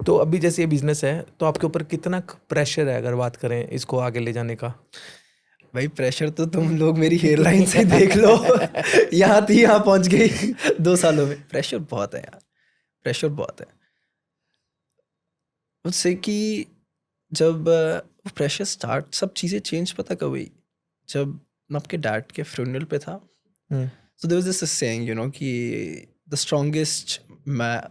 तो अभी जैसे ये बिजनेस है तो आपके ऊपर कितना प्रेशर है अगर बात करें इसको आगे ले जाने का? भाई प्रेशर तो तुम लोग मेरी हेयरलाइन से देख लो। यहाँ थी यहाँ पहुँच गई 2 सालों में। प्रेशर बहुत है यार, प्रेशर बहुत है मुझसे कि जब प्रेशर स्टार्ट, सब चीज़ें चेंज पता कब हुई, जब मैं आपके डैड के फ्यूनरल पे था। हम्म। So there was this saying, you know, कि the strongest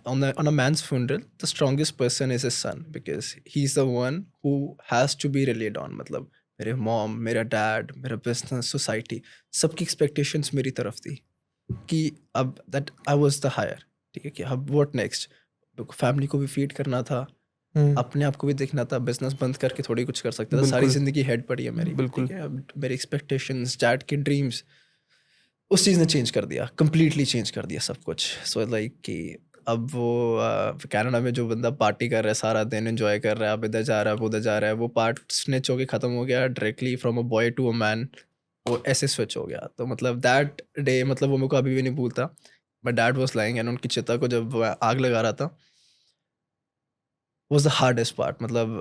on a man's funeral, the strongest person is his son because he's the one who has to be relied on. मतलब मेरे mom, मेरा dad, मेरा business, society, सबकी expectations मेरी तरफ थी कि अब that I was the higher. ठीक है कि अब व्हाट नेक्स्ट, फैमिली को भी फीड करना था, अपने आप को भी देखना था। बिजनेस बंद करके थोड़ी कुछ कर सकता था, सारी बिल्कुल जिंदगी हेड पड़ी है मेरी। बिल्कुल। ठीक है, अब मेरी एक्सपेक्टेशंस, डैड के ड्रीम्स, उस चीज़ ने चेंज कर दिया, कंप्लीटली चेंज कर दिया सब कुछ। सो लाइक कि अब वो कनाडा में जो बंदा पार्टी कर रहा है सारा दिन, एंजॉय कर रहा है, अब इधर जा रहा है, वो उधर जा रहा है, वो पार्ट स्निच होके ख़त्म हो गया directly from a boy to a man. वो ऐसे स्विच हो गया। तो मतलब दैट डे, मतलब वो मेरे को अभी भी नहीं भूलता। But dad was lying and उनकी चिता को जब वो आग लगा रहा था, वाज द हार्डेस्ट पार्ट। मतलब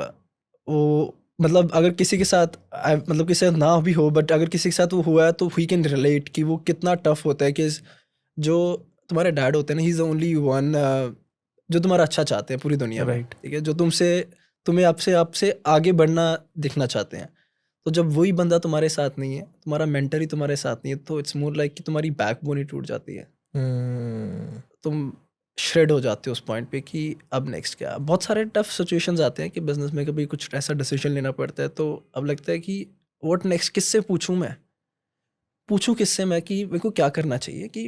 वो, मतलब अगर किसी के साथ मतलब किसी के साथ ना भी हो, बट अगर किसी के साथ वो हुआ है तो वी कैन रिलेट कि वो कितना टफ होता है। कि जो तुम्हारे डैड होते हैं ना, he is the only one जो तुम्हारा अच्छा चाहते हैं पूरी दुनिया में। राइट। ठीक है, जो तुम्हें आपसे आपसे आगे बढ़ना दिखना चाहते हैं। तो जब वही बंदा तुम्हारे साथ नहीं है, तुम्हारा मेंटर ही तुम्हारे साथ नहीं है, तो इट्स मोर लाइक कि तुम्हारी बैकबोन ही टूट जाती है। हम्म। तुम श्रेड हो जाते हो उस पॉइंट पे कि अब नेक्स्ट क्या। बहुत सारे टफ सिचुएशंस आते हैं कि बिजनेस में कभी कुछ ऐसा डिसीजन लेना पड़ता है, तो अब लगता है कि व्हाट नेक्स्ट, किससे पूछूं मैं, पूछूं किससे मैं कि मेरे को क्या करना चाहिए। कि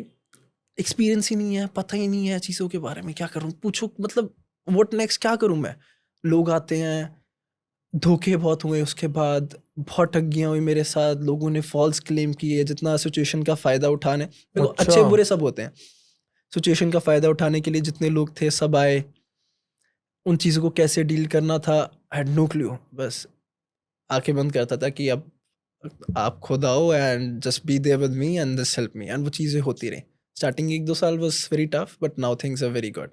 एक्सपीरियंस ही नहीं है, पता ही नहीं है चीज़ों के बारे में, क्या करूं, पूछो मतलब व्हाट नेक्स्ट, क्या करूं मैं। लोग आते हैं, धोखे बहुत हुए उसके बाद, बहुत ठगियां हुई मेरे साथ, लोगों ने फॉल्स क्लेम किए, जितना सिचुएशन का फ़ायदा उठाने, देखो अच्छा। अच्छे बुरे सब होते हैं। सिचुएशन का फ़ायदा उठाने के लिए जितने लोग थे सब आए, उन चीज़ों को कैसे डील करना था, आई हैड नो क्लू। बस आंखें बंद करता था कि अब आप खुद आओ and just be there with me and just help me, and वो चीज़ें होती रही। स्टार्टिंग 1-2 साल was very tough, but now things are very good,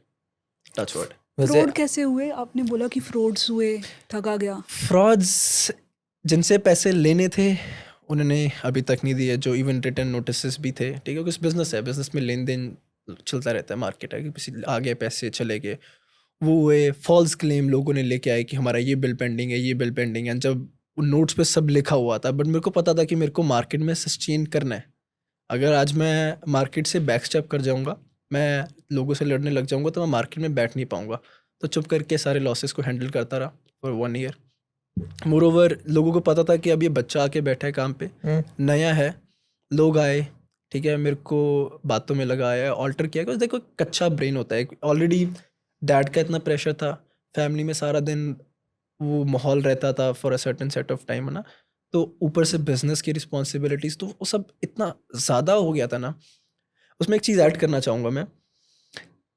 touch wood. वैसे फ्रॉड कैसे हुए? आपने बोला कि फ्रॉड्स हुए, ठगा गया। फ्रॉड्स, जिनसे पैसे लेने थे उन्होंने अभी तक नहीं दिए, जो इवन रिटर्न नोटिस भी थे। ठीक है, कुछ बिजनेस है, बिजनेस में लेन देन चलता रहता है, मार्केट है कि किसी आ गए पैसे चले गए। वो हुए फॉल्स क्लेम, लोगों ने लेके आए कि हमारा ये बिल पेंडिंग है, ये बिल पेंडिंग है, जब नोट्स पे सब लिखा हुआ था। बट मेरे को पता था कि मेरे को मार्केट में सस्टेन करना है। अगर आज मैं मार्केट से बैक स्टेप कर जाऊंगा, मैं लोगों से लड़ने लग जाऊंगा, तो मैं मार्केट में बैठ नहीं पाऊंगा। तो चुप करके सारे लॉसेस को हैंडल करता रहा फॉर 1 ईयर। मोरोवर लोगों को पता था कि अब ये बच्चा आके बैठा है काम पे, नया है। लोग आए, ठीक है, मेरे को बातों में लगाया, ऑल्टर किया। because देखो कच्चा ब्रेन होता है ऑलरेडी, डैड का इतना प्रेशर था, फैमिली में सारा दिन वो माहौल रहता था for a certain set of time, है ना। तो ऊपर से बिजनेस की रिस्पॉन्सिबिलिटीज, तो वो सब इतना ज़्यादा हो गया था ना। उसमें एक चीज़ ऐड करना चाहूँगा मैं,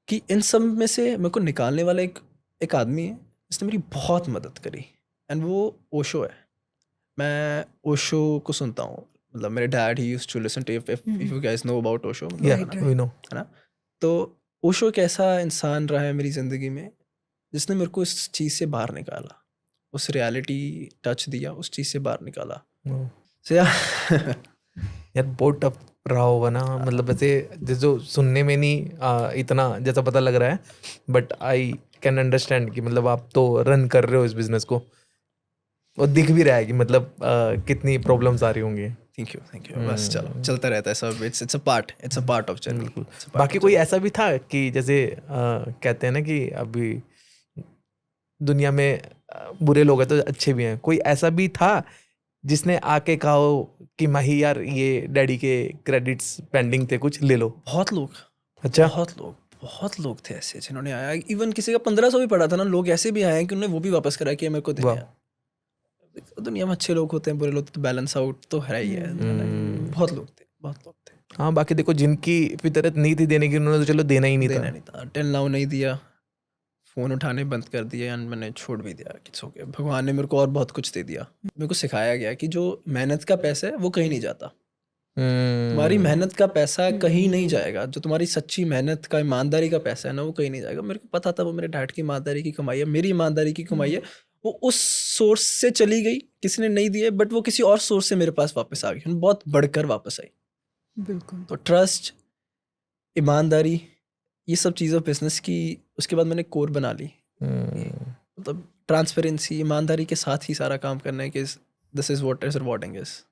कि इन सब में से मेरे को निकालने वाला एक एक आदमी है जिसने मेरी बहुत मदद करी, एंड वो ओशो है। मैं ओशो को सुनता हूँ। मतलब मेरे डैड ही used to listen to, if you guys know about Osho, मतलब या है ना, वी नो। है ना। तो ओशो एक ऐसा इंसान रहा है मेरी ज़िंदगी में जिसने मेरे को इस चीज़ से बाहर निकाला, उस रियलिटी टच दिया, उस चीज़ से बाहर निकाला। So, yeah. यार बहुत टफ रहा होगा ना, मतलब वैसे जो सुनने में नहीं इतना जैसा पता लग रहा है, बट आई कैन अंडरस्टैंड कि मतलब आप तो रन कर रहे हो इस बिजनेस को, और दिख भी रहा है कि मतलब कितनी प्रॉब्लम्स आ रही होंगी। Thank you. बस चलो, चलता रहता है सब। It's a part of journey. बिल्कुल। बाकी कोई ऐसा भी था कि जैसे कहते हैं ना कि अभी दुनिया में बुरे लोग हैं तो अच्छे भी हैं, कोई ऐसा भी था जिसने आके कहा हो कि माही यार ये डैडी के क्रेडिट्स पेंडिंग थे, कुछ ले लो? बहुत लोग, अच्छा। बहुत लोग थे ऐसे जिन्होंने आया। इवन किसी का 1500 भी पड़ा था ना, लोग ऐसे भी आए हैं कि उन्होंने वो भी वापस करा कि मेरे को देने वाह। हैं। दुनिया में अच्छे लोग होते हैं, बुरे लोग, तो बैलेंस आउट तो है ही है ना। बहुत लोग थे, बहुत लोग थे। हाँ, बाकी देखो जिनकी फितरत नहीं थी देने की, उन्होंने तो चलो देना ही नहीं देना था। नहीं था, टिल नाउ नहीं दिया। फ़ोन उठाने बंद कर दिए एंड मैंने छोड़ भी दिया कि ओके, भगवान ने मेरे को और बहुत कुछ दे दिया। मेरे को सिखाया गया कि जो मेहनत का पैसा है वो कहीं नहीं जाता। तुम्हारी हम्म मेहनत का पैसा कहीं नहीं जाएगा, जो तुम्हारी सच्ची मेहनत का ईमानदारी का पैसा है ना वो कहीं नहीं जाएगा। मेरे को पता था वो मेरे डैड की ईमानदारी की कमाई है, मेरी ईमानदारी की कमाई है। वो उस सोर्स से चली गई, किसी ने नहीं दिए, बट वो किसी और सोर्स से मेरे पास वापस आ गई, बहुत बढ़कर वापस आई। बिल्कुल। तो ट्रस्ट, ईमानदारी, ये सब चीज़ें बिजनेस की उसके बाद मैंने कोर बना ली। मतलब ट्रांसपेरेंसी, ईमानदारी के साथ ही सारा काम करना है कि this is what is rewarding is.